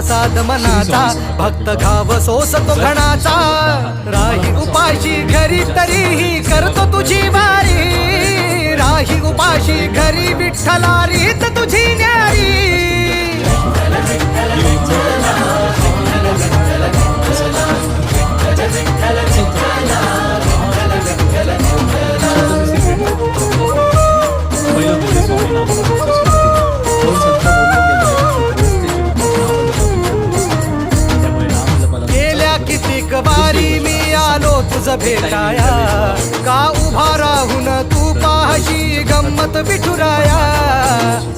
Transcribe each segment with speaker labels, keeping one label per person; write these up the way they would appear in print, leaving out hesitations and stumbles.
Speaker 1: प्रसाद मनाचा भक्त घाव सोसतो घणाचा राही उपाशी घरी तरीही करतो तुझी वारी राही उपाशी घरी विठ्ठला रीत तुझी न्यारी गेल्या कितीक वारी मी आलो तुझ भेटाया का उभा राहून तू पाहशी गंमत विठुराया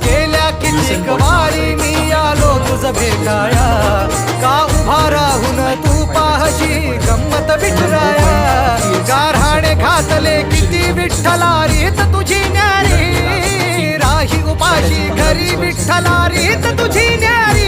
Speaker 1: गेल्या कितीक वारी मी आलो तुझ भेटाया का उभा राहून तू पाहशी गंमत विठुराया गारहाणे घातले किती विठ्ठला रीत तुझी न्यारी राही उपाशी घरी विठ्ठला रीत तुझी न्यारी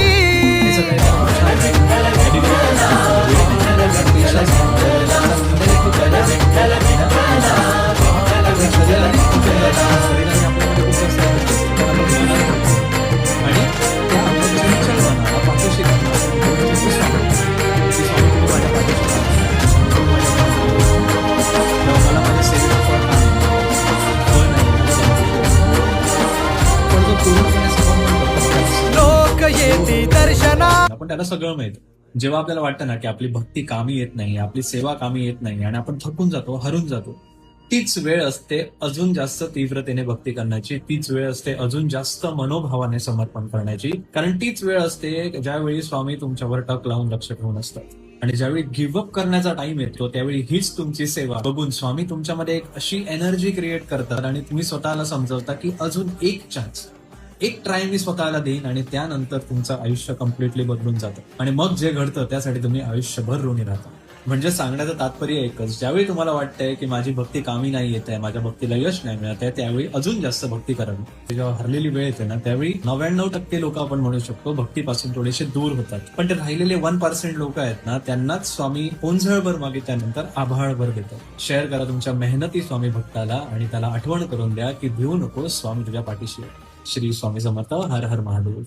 Speaker 1: लोक येती दर्शना
Speaker 2: आपण त्याला सगळं माहित जेव्हा आपल्याला वाटतं ना की आपली भक्ती कामी येत नाही आपली सेवा कामी येत नाही आणि आपण थकून जातो रून जातो तीच वेळ असते अजून जास्त तीव्रतेने भक्ती करण्याची तीच वेळ असते अजून जास्त मनोभावाने समर्पण करण्याची कारण तीच वेळ असते ज्यावेळी स्वामी तुमच्यावर टक लावून लक्ष ठेवून असतात आणि ज्यावेळी गिव्हअप करण्याचा टाइम येतो त्यावेळी हीच तुमची सेवा बघून स्वामी तुमच्यामध्ये एक अशी एनर्जी क्रिएट करतात आणि तुम्ही स्वतःला समजवता की अजून एक चान्स एक ट्राय मी स्वतःला देईन आणि त्यानंतर तुमचं आयुष्य कम्प्लिटली बदलून जातं आणि मग जे घडतं त्यासाठी तुम्ही आयुष्यभर ऋणी राहता म्हणजे सांगण्याचं तात्पर्य एकच ज्यावेळी तुम्हाला वाटतंय की माझी भक्ती कामी नाही येत आहे माझ्या भक्तीला यश नाही मिळत आहे त्यावेळी अजून जास्त भक्ती करावी जेव्हा हरलेली वेळ येते ना त्यावेळी 99% लोक आपण म्हणू शकतो भक्तीपासून थोडेसे दूर होतात पण ते राहिलेले 1% लोक आहेत ना त्यांनाच स्वामी ओंझळभर मागितल्यानंतर आभाळभर देतात शेअर करा तुमच्या मेहनती स्वामी भक्ताला आणि त्याला आठवण करून द्या की भिवू नको स्वामी तुझ्या पाठीशी श्री स्वामी समर्थ हर हर महादेव